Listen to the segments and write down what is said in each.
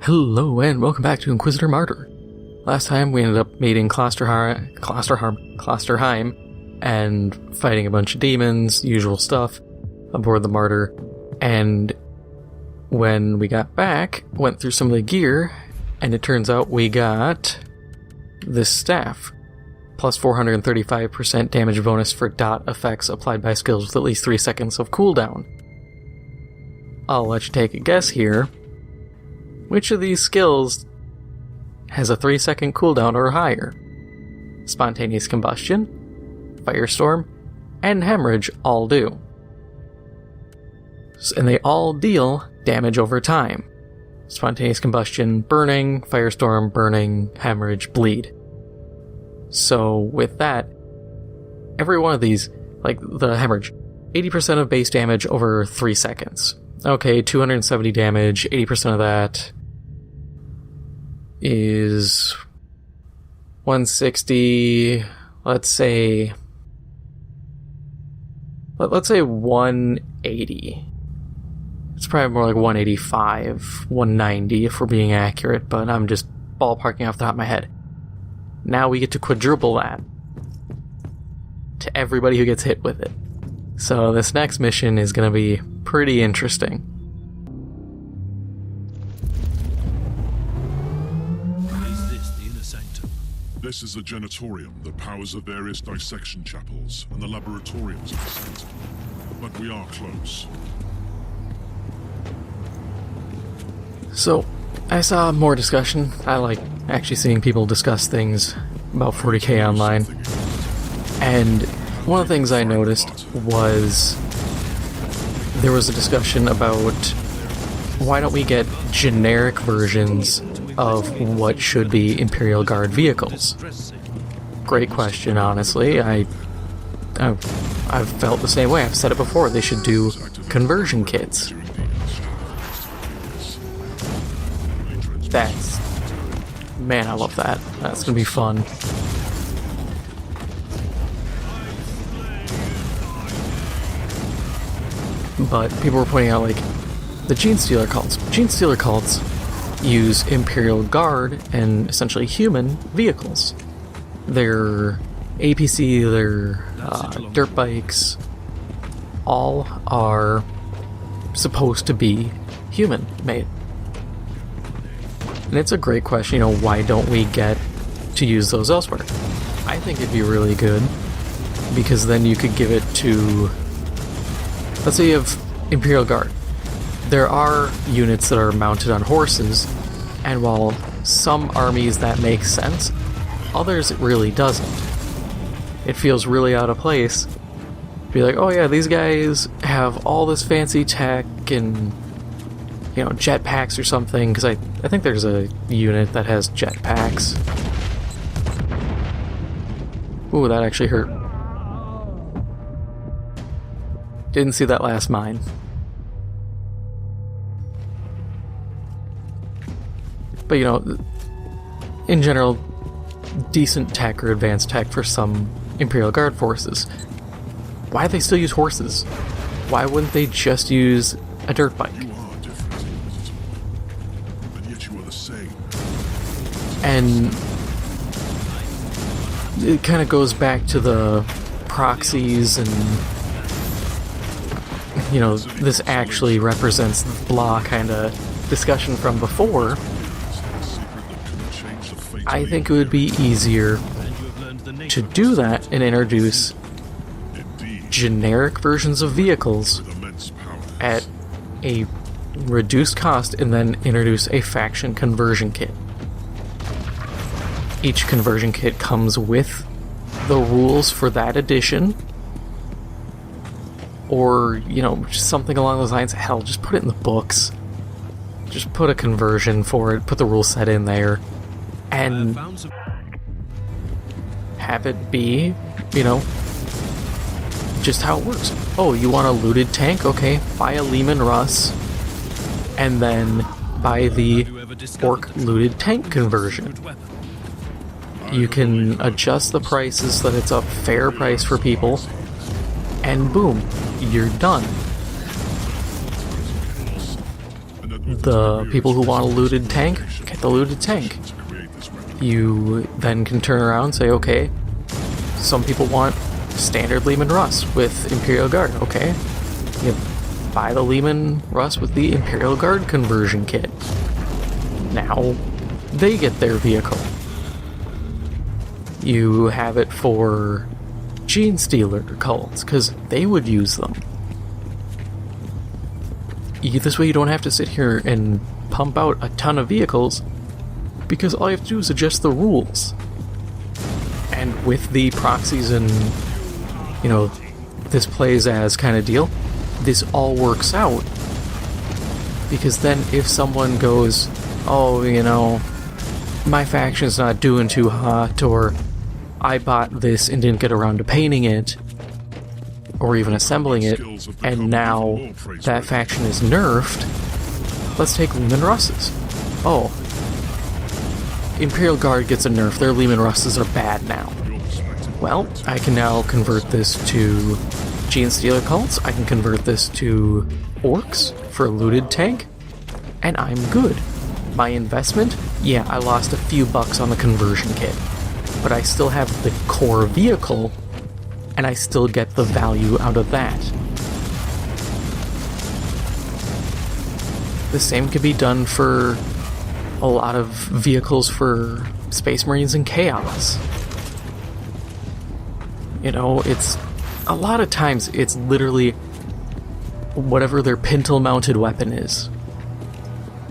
Hello and welcome back to Inquisitor Martyr. Last time we ended up meeting Klosterheim and fighting a bunch of demons, usual stuff, aboard the Martyr. And when we got back, went through some of the gear, and it turns out we got this staff. Plus 435% damage bonus for dot effects applied by skills with at least 3 seconds of cooldown. I'll let you take a guess here. Which of these skills has a 3-second cooldown or higher? Spontaneous combustion, firestorm, and hemorrhage all do. And they all deal damage over time. Spontaneous combustion, burning, firestorm, burning, hemorrhage, bleed. So with that, every one of these, like the hemorrhage, 80% of base damage over 3 seconds. Okay, 270 damage, 80% of that is 160, let's say 180. It's probably more like 185, 190 if we're being accurate, but I'm just ballparking off the top of my head. Now we get to quadruple that to everybody who gets hit with it. So this next mission is going to be pretty interesting. Is this the inner sanctum? This is the janitorium that powers the various dissection chapels and the laboratoriums of the center. But we are close. So, I saw more discussion. I like actually seeing people discuss things about 40K online. And one of the things I noticed was there was a discussion about why don't we get generic versions of what should be Imperial Guard vehicles? Great question, honestly. I've felt the same way. I've said it before. They should do conversion kits. Man, I love that. That's gonna be fun. But people were pointing out, like, the Gene Stealer cults. Gene Stealer cults use Imperial Guard and essentially human vehicles. Their APC, their dirt bikes, all are supposed to be human-made. And it's a great question, why don't we get to use those elsewhere? I think it'd be really good, because then you could give it to, let's say you have Imperial Guard. There are units that are mounted on horses, and while some armies that makes sense, others it really doesn't. It feels really out of place. Be like, oh yeah, these guys have all this fancy tech and jetpacks or something, because I think there's a unit that has jetpacks. Ooh, that actually hurt. Didn't see that last mine. But in general, decent tech or advanced tech for some Imperial Guard forces. Why do they still use horses? Why wouldn't they just use a dirt bike? And it kind of goes back to the proxies and, this actually represents the blah kind of discussion from before. I think it would be easier to do that and introduce generic versions of vehicles at a reduced cost and then introduce a faction conversion kit. Each conversion kit comes with the rules for that edition, or, just something along those lines. Hell, just put it in the books. Just put a conversion for it, put the rule set in there, and have it be, just how it works. Oh, you want a looted tank? Okay, buy a Lehman Russ, and then buy the Orc looted tank conversion. You can adjust the prices so that it's a fair price for people, and boom, you're done. the people who want a looted tank, get the looted tank. You then can turn around and say, okay, some people want standard Lehman Russ with Imperial Guard, okay? You buy the Lehman Russ with the Imperial Guard conversion kit. Now, they get their vehicle. You have it for Gene Stealer cults, because they would use them. This way you don't have to sit here and pump out a ton of vehicles, because all you have to do is adjust the rules. And with the proxies and, you know, this plays as kind of deal, this all works out. Because then if someone goes, oh, you know, my faction's not doing too hot, or I bought this and didn't get around to painting it, or even assembling it, and now that faction is nerfed, let's take Lehman Russes. Oh, Imperial Guard gets a nerf, their Lehman Russes are bad now. Well, I can now convert this to Gene Stealer cults, I can convert this to Orcs for a looted tank, and I'm good. My investment? Yeah, I lost a few bucks on the conversion kit, but I still have the core vehicle, and I still get the value out of that. The same could be done for a lot of vehicles for Space Marines and Chaos. You know, it's a lot of times it's literally whatever their pintle-mounted weapon is,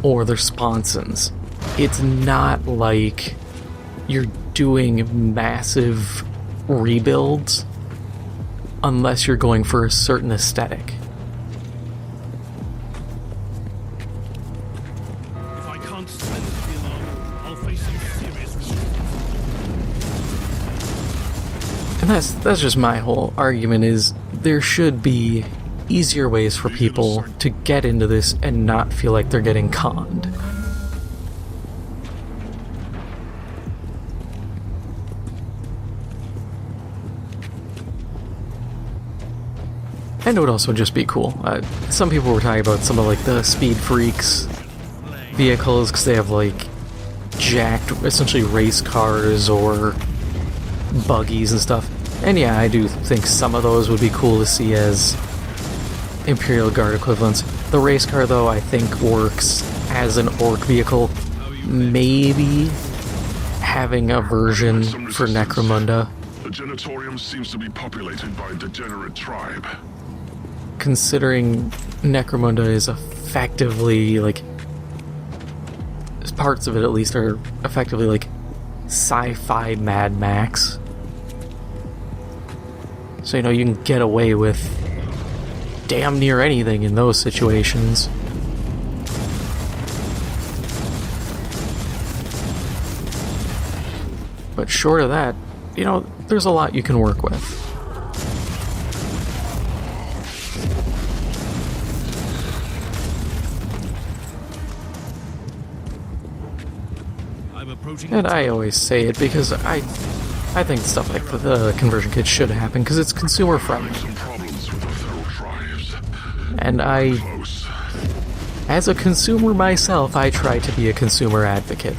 or their sponsons. It's not like you're doing massive rebuilds unless you're going for a certain aesthetic. If I can't silence the alarm, I'll face some serious resistance. And that's just my whole argument, is there should be easier ways for people to get into this and not feel like they're getting conned. And it would also just be cool. Some people were talking about some of like the Speed Freaks vehicles because they have like jacked, essentially race cars or buggies and stuff. And yeah, I do think some of those would be cool to see as Imperial Guard equivalents. The race car, though, I think works as an orc vehicle. Maybe having a version for Necromunda. The Genitorium seems to be populated by a degenerate tribe. Considering Necromunda is effectively, like, parts of it at least are effectively like sci-fi Mad Max. So, you know, you can get away with damn near anything in those situations. But short of that, you know, there's a lot you can work with. And I always say it because I think stuff like the conversion kit should happen because it's consumer friendly. And as a consumer myself, I try to be a consumer advocate.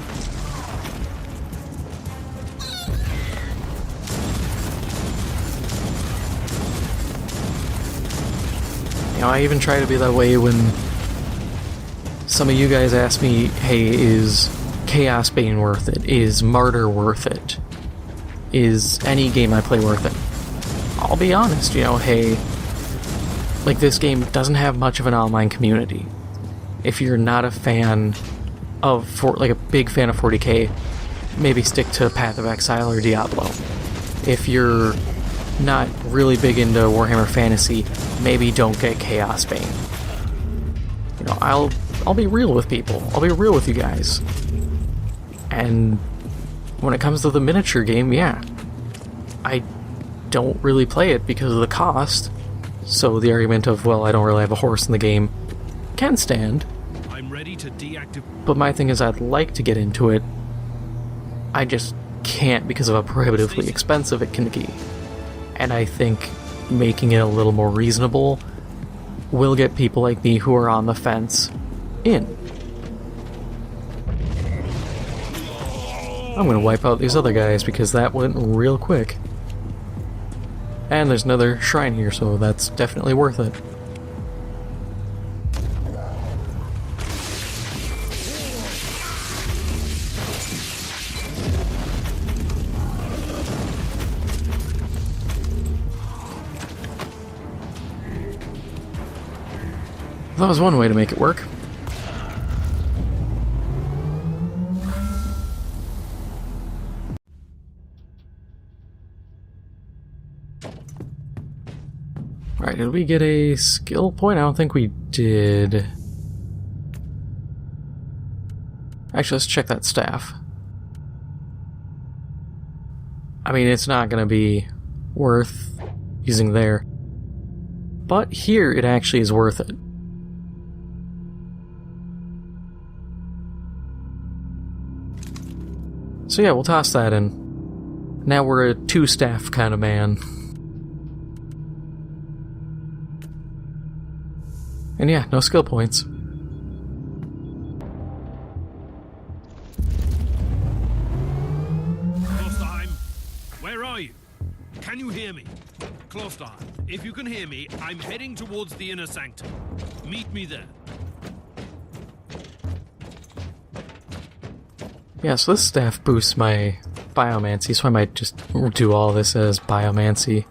You know, I even try to be that way when some of you guys ask me, hey, is Chaos Bane worth it? Is Martyr worth it? Is any game I play worth it? I'll be honest, you know, hey, like this game doesn't have much of an online community. If you're not a fan of, like a big fan of 40K, maybe stick to Path of Exile or Diablo. If you're not really big into Warhammer Fantasy, maybe don't get Chaos Bane. You know, I'll be real with people. I'll be real with you guys. And when it comes to the miniature game, yeah, I don't really play it because of the cost. So the argument of, well, I don't really have a horse in the game can stand. I'm ready to deactivate. But my thing is I'd like to get into it. I just can't because of how prohibitively expensive it can be. And I think making it a little more reasonable will get people like me who are on the fence in. I'm gonna wipe out these other guys because that went real quick. And there's another shrine here, so that's definitely worth it. That was one way to make it work. Alright, did we get a skill point? I don't think we did. Actually, let's check that staff. I mean, it's not going to be worth using there. But here, it actually is worth it. So yeah, we'll toss that in. Now we're a two-staff kind of man. And yeah, no skill points. Klostein, where are you? Can you hear me? Klostein, if you can hear me, I'm heading towards the inner sanctum. Meet me there. Yeah, so this staff boosts my biomancy, so I might just do all this as biomancy.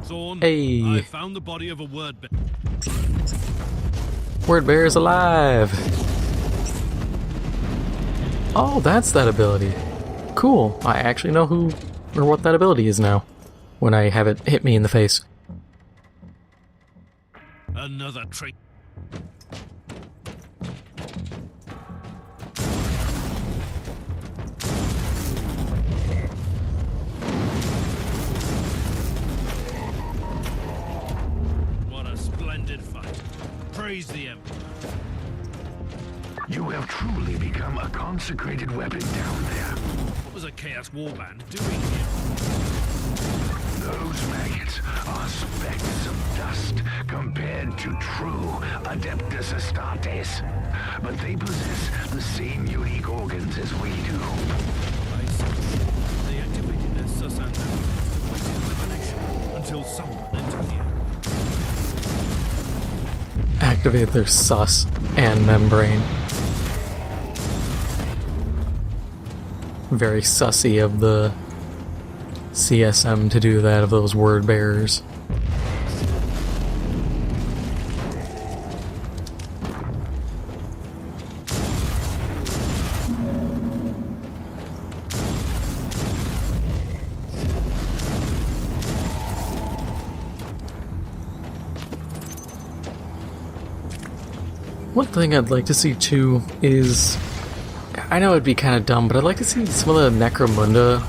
Thorn, Hey! I found the body of a word bear. Word bear is alive! Oh, that's that ability. Cool. I actually know who or what that ability is now, when I have it hit me in the face. Another trick. What a splendid fight. Praise the Emperor. You have truly become a consecrated weapon down there. What was a Chaos Warband doing here? Those maggots are specks of dust compared to true Adeptus Astartes. But they possess the same unique organs as we do. I see. They activated their sus and waited for connection until someone entered here. Activate their sus and membrane. Very sussy of the CSM to do that, of those word bearers. One thing I'd like to see too is, I know it'd be kind of dumb, but I'd like to see some of the Necromunda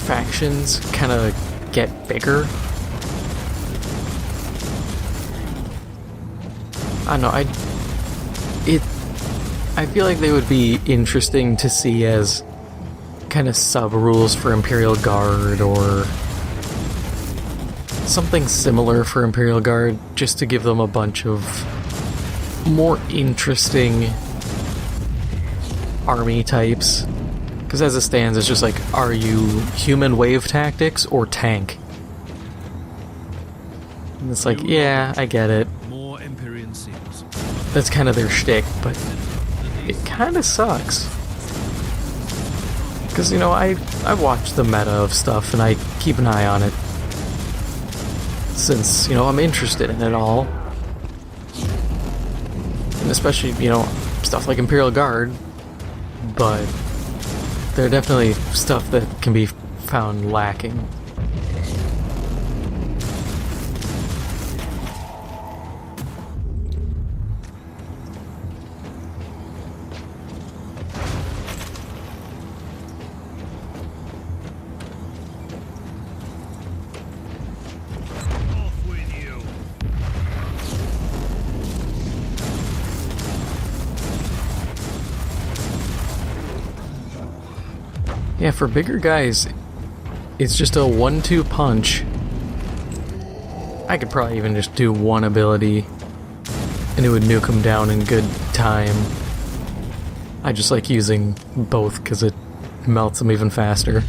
factions kind of get bigger. I don't know, I feel like they would be interesting to see as kind of sub-rules for Imperial Guard, or something similar for Imperial Guard, just to give them a bunch of more interesting army types. Because as it stands, it's just like, are you human wave tactics or tank? And it's like, yeah, I get it. More Empyrean seals. That's kind of their shtick, but it kind of sucks. Because, you know, I watch the meta of stuff and I keep an eye on it. Since, you know, I'm interested in it all. And especially, you know, stuff like Imperial Guard. But there are definitely stuff that can be found lacking. Off with you. Yeah, for bigger guys, it's just a 1-2 punch. I could probably even just do one ability, and it would nuke them down in good time. I just like using both because it melts them even faster.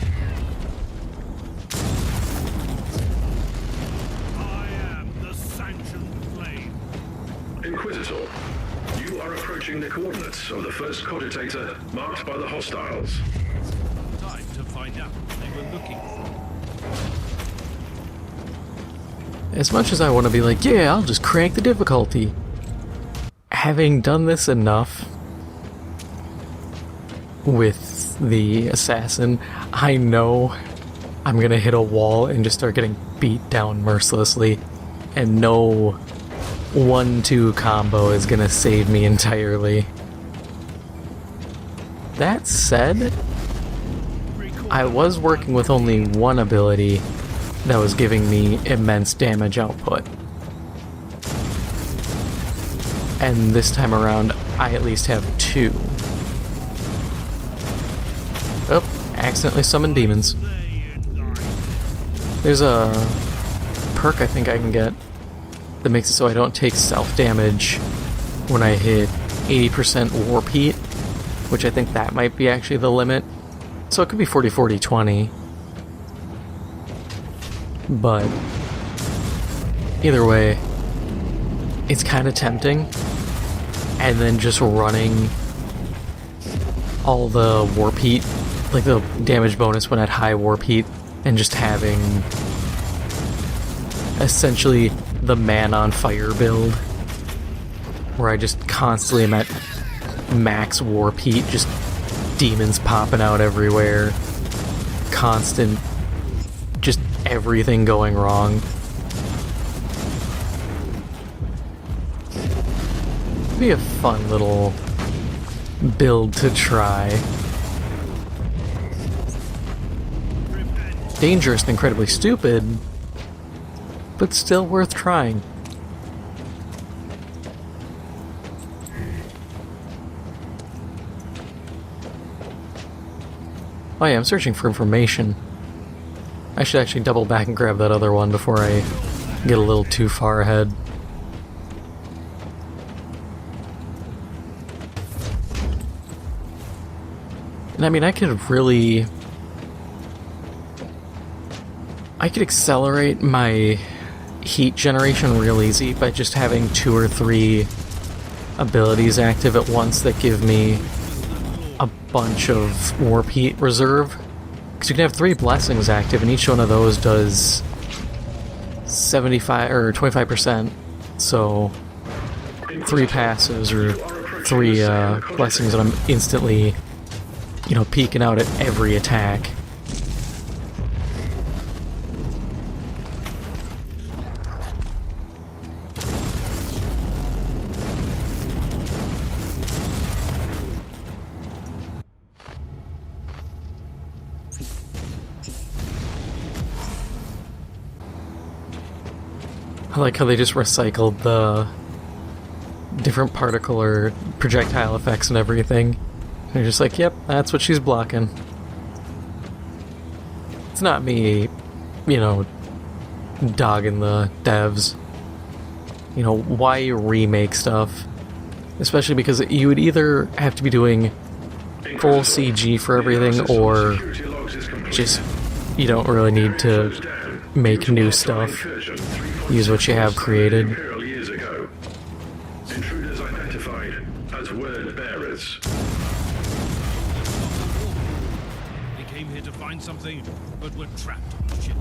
I am the sanctioned flame. Inquisitor, you are approaching the coordinates of the first cogitator marked by the hostiles. Time to find out what they were looking for. As much as I want to be like, yeah, I'll just crank the difficulty. Having done this enough with the assassin, I know I'm gonna hit a wall and just start getting beat down mercilessly, and no 1-2 combo is gonna save me entirely. That said, I was working with only one ability that was giving me immense damage output. And this time around, I at least have 2. Oh, accidentally summoned demons. There's a perk I think I can get that makes it so I don't take self-damage when I hit 80% warp heat, which I think that might be actually the limit. So it could be 40-40-20. But either way, it's kind of tempting. And then just running all the warp heat, like the damage bonus when at high warp heat, and just having essentially the man on fire build, where I just constantly am at max warp heat, just demons popping out everywhere, constant, just everything going wrong. Be a fun little build to try. Dangerous and incredibly stupid, but still worth trying. Oh yeah, I'm searching for information. I should actually double back and grab that other one before I get a little too far ahead. And I mean, I could accelerate my heat generation real easy by just having 2 or 3 abilities active at once that give me a bunch of warp heat reserve. Because you can have 3 blessings active, and each one of those does 75 or 25%. So 3 passes or 3 blessings, and I'm instantly, peeking out at every attack. I like how they just recycled the different particle or projectile effects and everything. They're just like, yep, that's what she's blocking. It's not me, dogging the devs. Why remake stuff? Especially because you would either have to be doing full CG for everything, or just, you don't really need to make new stuff. Use what you have created. Intruders identified as word bearers. They came here to find something, but were trapped on the ship.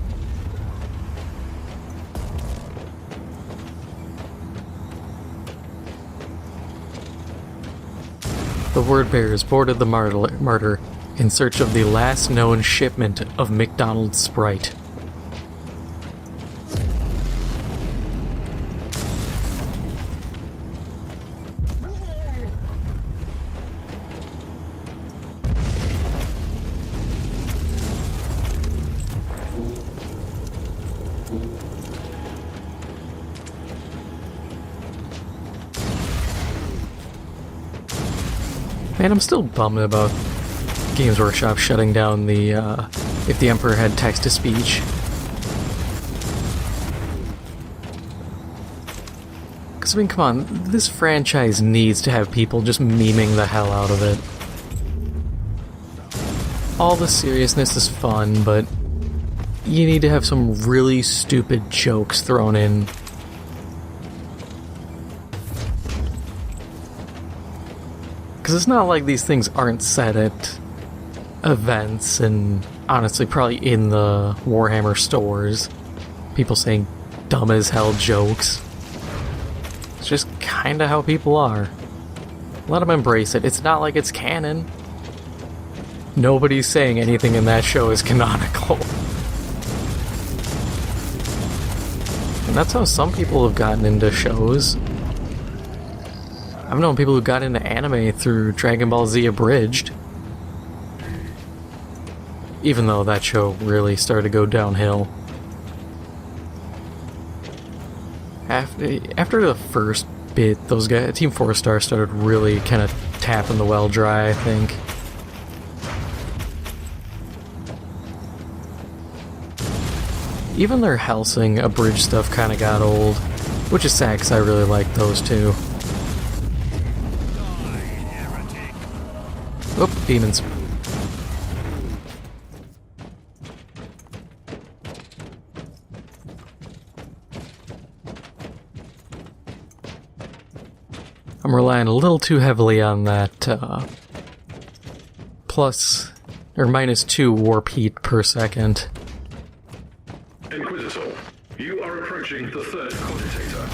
The word bearers boarded the Martyr in search of the last known shipment of McDonald's Sprite. Man, I'm still bummed about Games Workshop shutting down the, if the Emperor had text-to-speech. Because, I mean, come on, this franchise needs to have people just memeing the hell out of it. all the seriousness is fun, but you need to have some really stupid jokes thrown in. Because it's not like these things aren't said at events and honestly probably in the Warhammer stores. People saying dumb as hell jokes. It's just kinda how people are. Let them embrace it. It's not like it's canon. Nobody's saying anything in that show is canonical. And that's how some people have gotten into shows. I've known people who got into anime through Dragon Ball Z Abridged. Even though that show really started to go downhill. After the first bit, those guys, Team 4 Star, started really kind of tapping the well dry, I think. Even their Helsing Abridged stuff kind of got old, which is sad because I really like those too. Oop, demons. I'm relying a little too heavily on that plus or -2 warp heat per second. Inquisitor, you are approaching the third cogitator.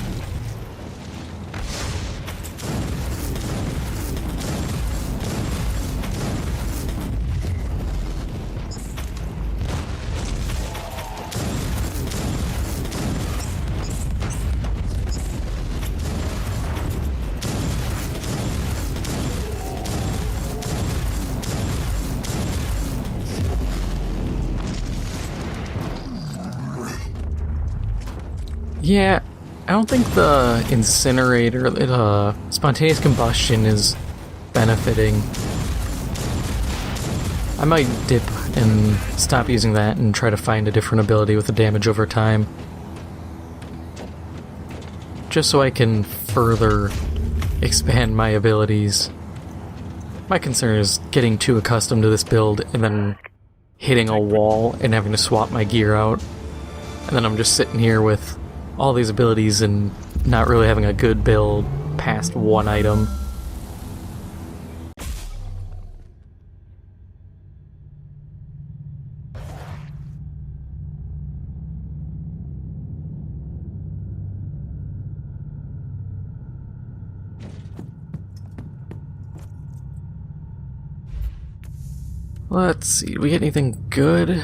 Yeah, I don't think the incinerator, spontaneous combustion is benefiting. I might dip and stop using that and try to find a different ability with the damage over time. Just so I can further expand my abilities. My concern is getting too accustomed to this build and then hitting a wall and having to swap my gear out. And then I'm just sitting here with all these abilities and not really having a good build past one item. Let's see, do we get anything good?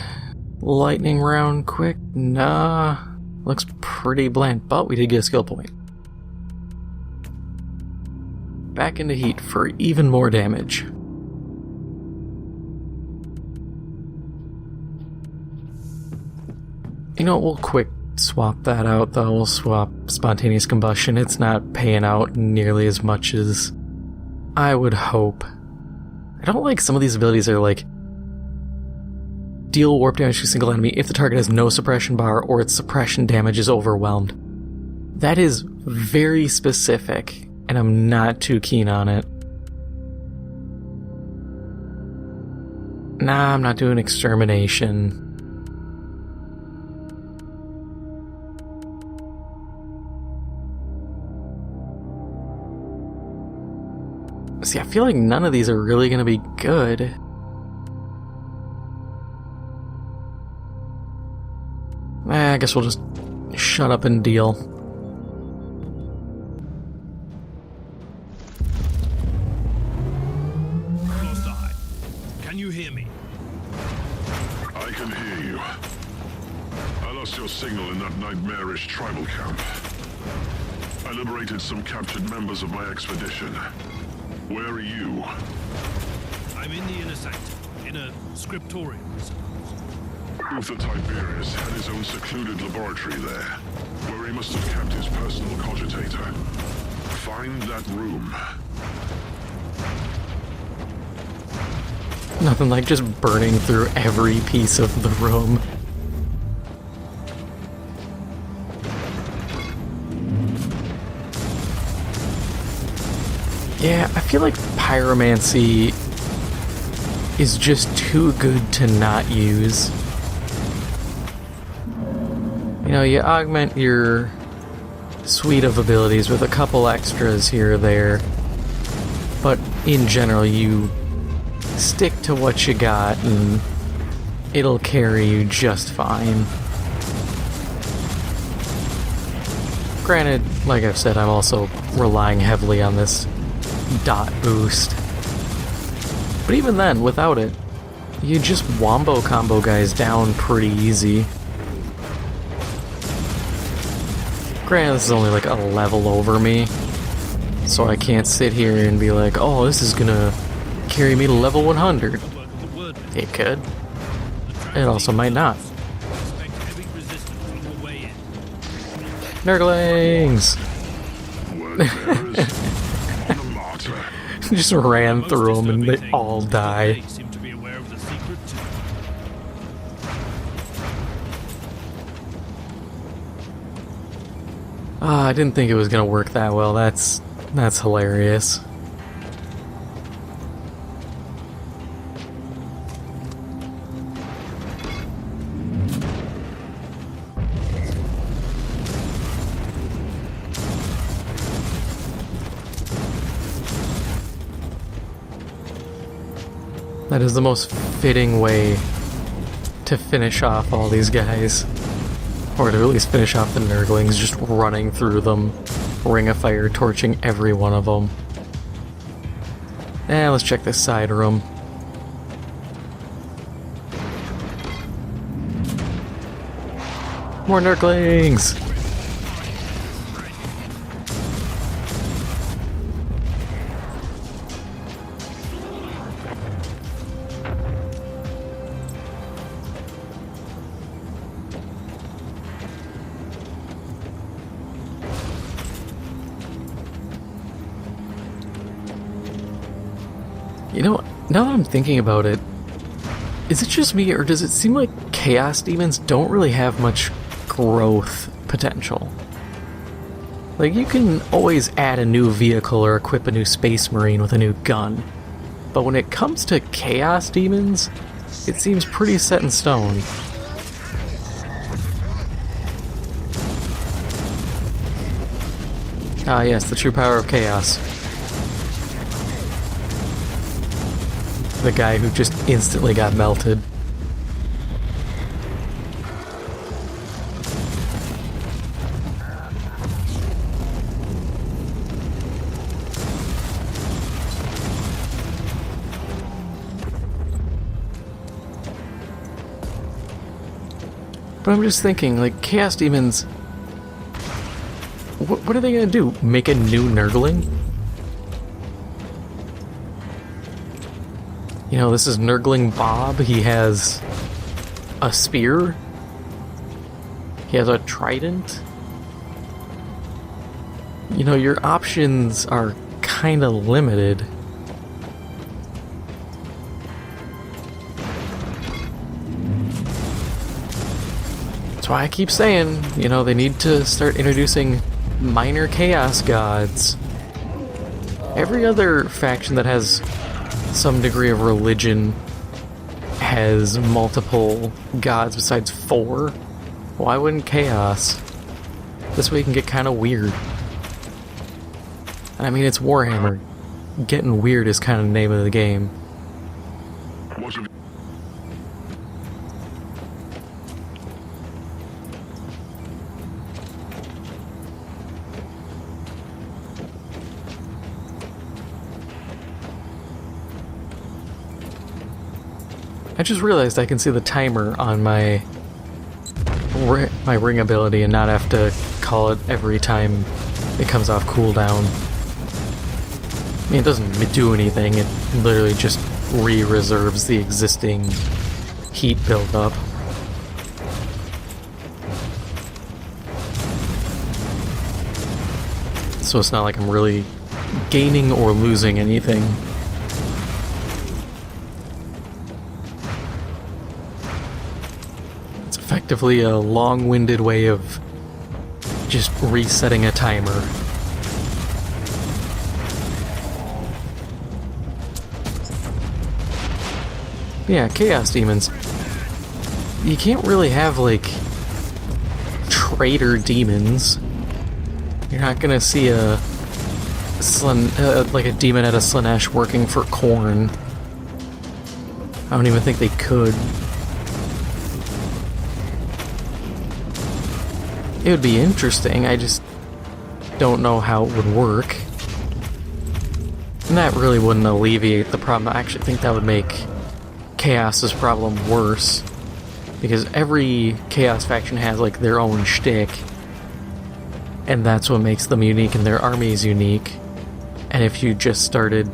Lightning round quick? Nah. Looks pretty bland, but we did get a skill point. Back into heat for even more damage. You know what, we'll quick swap that out though. We'll swap spontaneous combustion. It's not paying out nearly as much as I would hope. I don't like some of these abilities that are like deal warp damage to a single enemy if the target has no suppression bar or its suppression damage is overwhelmed. That is very specific, and I'm not too keen on it. Nah, I'm not doing extermination. See, I feel like none of these are really gonna be good. I guess we'll just shut up and deal. Close eye. Can you hear me? I can hear you. I lost your signal in that nightmarish tribal camp. I liberated some captured members of my expedition. Where are you? I'm in the inner sanctum, in a scriptorium, I suppose. Uther Tiberius had his own secluded laboratory there, where he must have kept his personal cogitator. Find that room. Nothing like just burning through every piece of the room. Yeah, I feel like pyromancy is just too good to not use. You know, you augment your suite of abilities with a couple extras here or there, but in general you stick to what you got and it'll carry you just fine. Granted, like I've said, I'm also relying heavily on this dot boost. But even then, without it, you just wombo combo guys down pretty easy. Granted, this is only like a level over me, so I can't sit here and be like, oh, this is gonna carry me to level 100. It could. It also might not. Nurglings! Just ran through them and they all die. I didn't think it was gonna work that well. That's hilarious. That is the most fitting way to finish off all these guys. Or to at least finish off the Nurglings, just running through them, Ring of Fire, torching every one of them. Let's check this side room. More Nurglings! You know, now that I'm thinking about it, is it just me, or does it seem like Chaos Demons don't really have much growth potential? Like, you can always add a new vehicle or equip a new Space Marine with a new gun, but when it comes to Chaos Demons, it seems pretty set in stone. Ah yes, the true power of Chaos. The guy who just instantly got melted. But I'm just thinking, like, Chaos Demons... What are they gonna do? Make a new Nurgling? You know, this is Nurgling Bob. He has a spear. He has a trident. You know, your options are kind of limited. That's why I keep saying, you know, they need to start introducing minor chaos gods. Every other faction that has some degree of religion has multiple gods besides 4. Why wouldn't Chaos? This way you can get kind of weird. I mean, it's Warhammer. Getting weird is kind of the name of the game. I just realized I can see the timer on my ring ability and not have to call it every time it comes off cooldown. I mean, it doesn't do anything, it literally just re-reserves the existing heat buildup. So it's not like I'm really gaining or losing anything. Effectively a long-winded way of just resetting a timer. Yeah, Chaos Demons. You can't really have, like, traitor demons. You're not gonna see a demon at a Slanesh working for Khorne. I don't even think they could. It would be interesting, I just don't know how it would work. And that really wouldn't alleviate the problem. I actually think that would make Chaos's problem worse. Because every Chaos faction has, like, their own shtick. And that's what makes them unique and their armies unique. And if you just started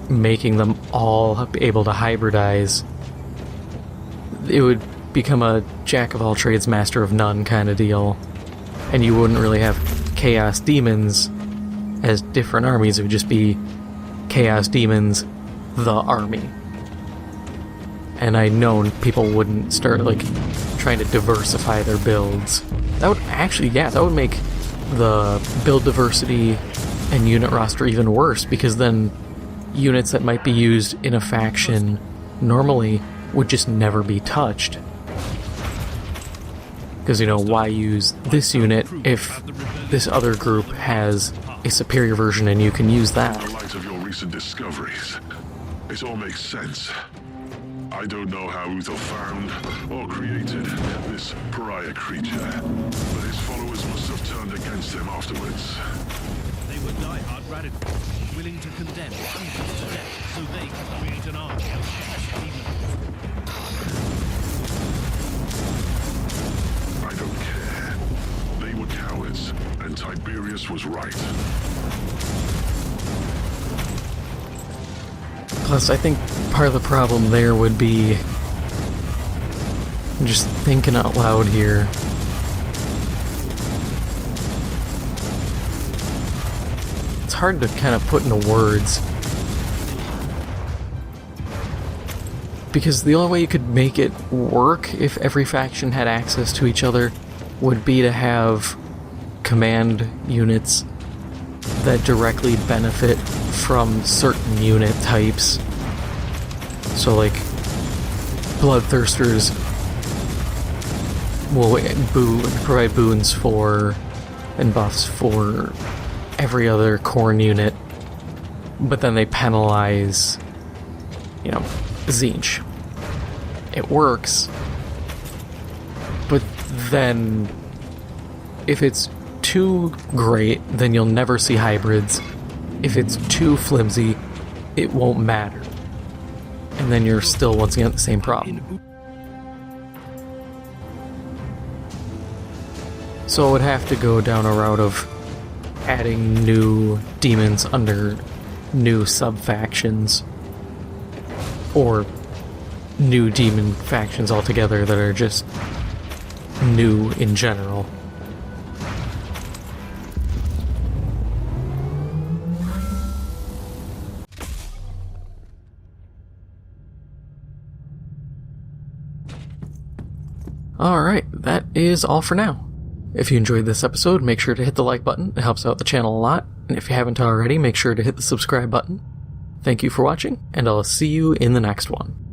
making them all able to hybridize, it would become a jack of all trades, master of none kind of deal. And you wouldn't really have Chaos Demons as different armies. It would just be Chaos Demons, the army. And I know people wouldn't start, like, trying to diversify their builds. That would actually, yeah, that would make the build diversity and unit roster even worse, because then units that might be used in a faction normally would just never be touched. Because, you know, why use this unit if this other group has a superior version and you can use that? In the light of your recent discoveries, it all makes sense. I don't know how Uther found or created this pariah creature, but his followers must have turned against him afterwards. They were die-hard radicals, willing to condemn hundreds to death so they could create an army of fresh demons. I don't care. They were cowards, and Tiberius was right. Plus, I think part of the problem there would be, I'm just thinking out loud here, it's hard to kind of put into words, because the only way you could make it work if every faction had access to each other would be to have command units that directly benefit from certain unit types. So, like, Bloodthirsters will provide boons for and buffs for every other Khorne unit, but then they penalize, you know, Tzeentch. It works, but then if it's too great, then you'll never see hybrids. If it's too flimsy, it won't matter. And then you're still, once again, at the same problem. So it would have to go down a route of adding new demons under new sub-factions, or new demon factions altogether that are just new in general. Alright, that is all for now. If you enjoyed this episode, make sure to hit the like button. It helps out the channel a lot. And if you haven't already, make sure to hit the subscribe button. Thank you for watching, and I'll see you in the next one.